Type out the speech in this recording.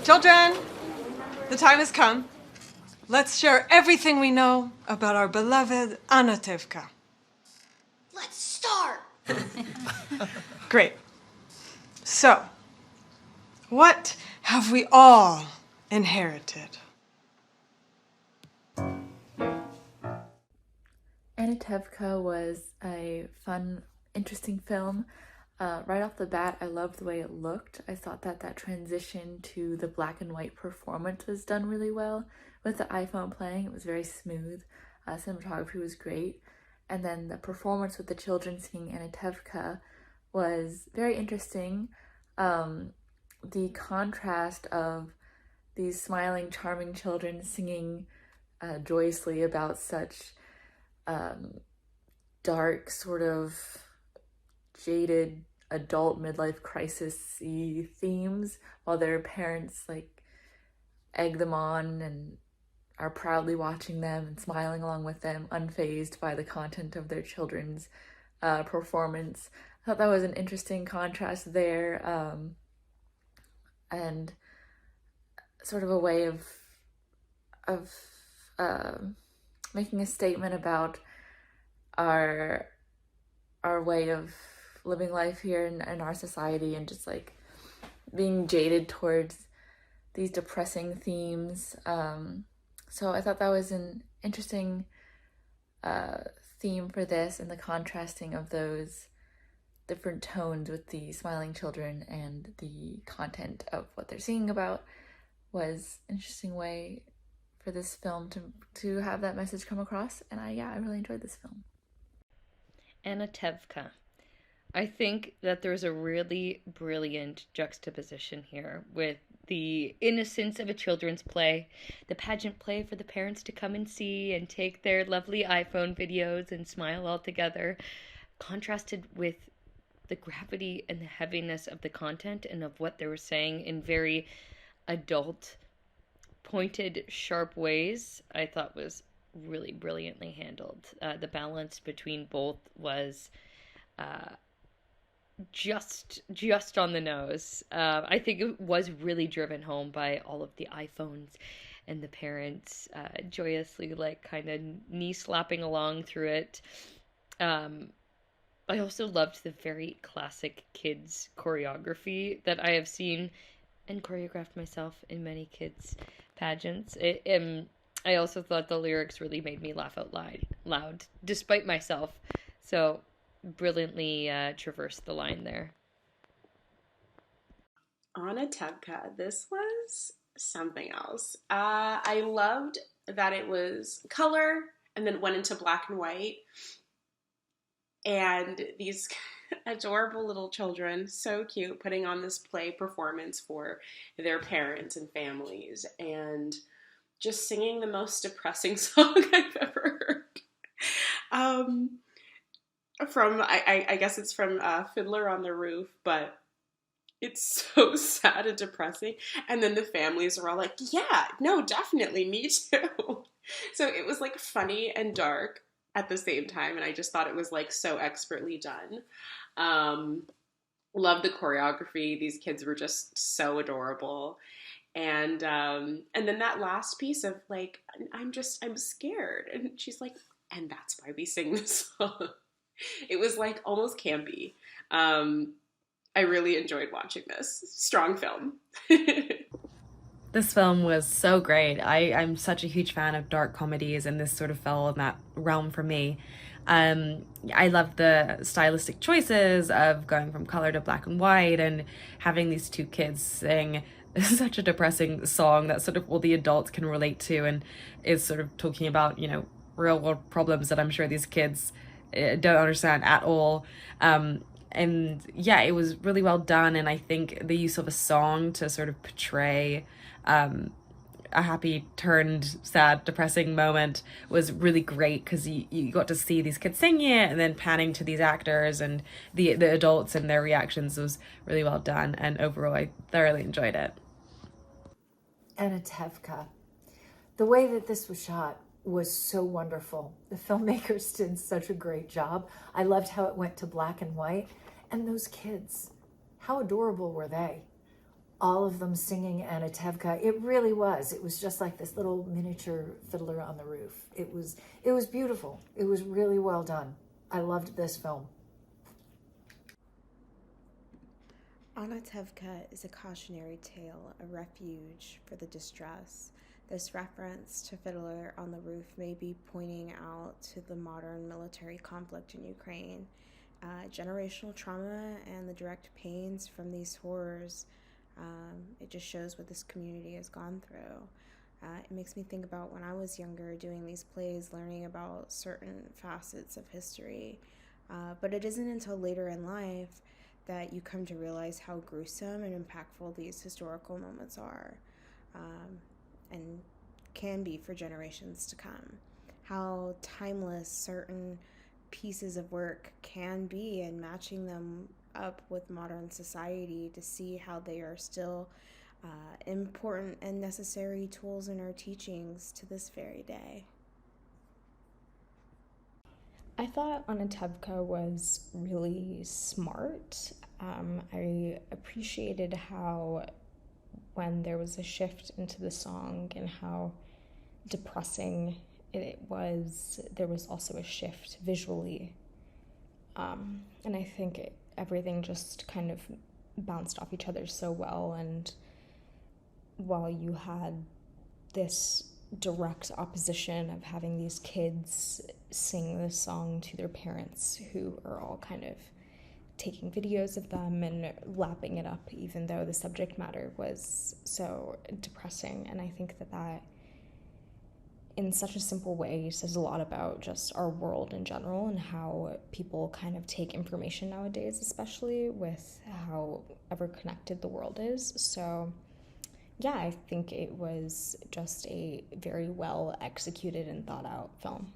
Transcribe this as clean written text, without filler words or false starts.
Children, the time has come. Let's share everything we know about our beloved Anatevka. Let's start! Great. So, what have we all inherited? Anatevka was a fun, interesting film. Right off the bat, I loved the way it looked. I thought that that transition to the black and white performance was done really well. With the iPhone playing, it was very smooth. Cinematography was great. And then the performance with the children singing Anatevka was very interesting. The contrast of these smiling, charming children singing joyously about such dark, sort of jaded adult midlife crisis-y themes, while their parents like egg them on and are proudly watching them and smiling along with them, unfazed by the content of their children's performance. I thought that was an interesting contrast there, and sort of a way of making a statement about our way of living life here in our society, and just like being jaded towards these depressing themes. So I thought that was an interesting theme for this, and the contrasting of those different tones with the smiling children and the content of what they're singing about was an interesting way for this film to have that message come across. And I really enjoyed this film. Anatevka. I think that there's a really brilliant juxtaposition here with the innocence of a children's play, the pageant play for the parents to come and see and take their lovely iPhone videos and smile all together, contrasted with the gravity and the heaviness of the content and of what they were saying in very adult, pointed, sharp ways. I thought was really brilliantly handled. The balance between both was just on the nose. I think it was really driven home by all of the iPhones and the parents joyously like kind of knee slapping along through it. I also loved the very classic kids choreography that I have seen and choreographed myself in many kids pageants. I also thought the lyrics really made me laugh out loud despite myself. So brilliantly traversed the line there. Anatevka, this was something else. I loved that it was color and then went into black and white. And these adorable little children, so cute, putting on this play performance for their parents and families, and just singing the most depressing song I've ever heard. I guess it's from Fiddler on the Roof, but it's so sad and depressing. And then the families are all like, yeah, no, definitely, me too. So it was like funny and dark at the same time, and I just thought it was like so expertly done. Loved the choreography. These kids were just so adorable. And then that last piece of like, I'm scared. And she's like, and that's why we sing this song. It was like almost campy. I really enjoyed watching this. Strong film. This film was so great. I'm such a huge fan of dark comedies, and this sort of fell in that realm for me. I love the stylistic choices of going from color to black and white and having these two kids sing such a depressing song that sort of all the adults can relate to, and is sort of talking about, real world problems that I'm sure these kids don't understand at all. And yeah, it was really well done. And I think the use of a song to sort of portray a happy turned sad, depressing moment was really great, because you got to see these kids singing it and then panning to these actors and the adults and their reactions was really well done. And overall, I thoroughly enjoyed it. Anatevka. The way that this was shot was so wonderful. The filmmakers did such a great job. I loved how it went to black and white. And those kids, how adorable were they? all of them singing Anatevka. It really was. It was just like this little miniature Fiddler on the Roof. It was beautiful. It was really well done. I loved this film. Anatevka is a cautionary tale, a refuge for the distress. This reference to Fiddler on the Roof may be pointing out to the modern military conflict in Ukraine, generational trauma, and the direct pains from these horrors. It just shows what this community has gone through. It makes me think about when I was younger doing these plays, learning about certain facets of history. But it isn't until later in life that you come to realize how gruesome and impactful these historical moments are, and can be for generations to come. How timeless certain pieces of work can be, and matching them up with modern society to see how they are still important and necessary tools in our teachings to this very day. I thought Anatevka was really smart. I appreciated how when there was a shift into the song and how depressing it was, there was also a shift visually. And I think everything just kind of bounced off each other so well. And while you had this direct opposition of having these kids sing this song to their parents, who are all kind of taking videos of them and lapping it up, even though the subject matter was so depressing. And I think that in such a simple way says a lot about just our world in general and how people kind of take information nowadays, especially with how ever connected the world is. So yeah, I think it was just a very well executed and thought out film.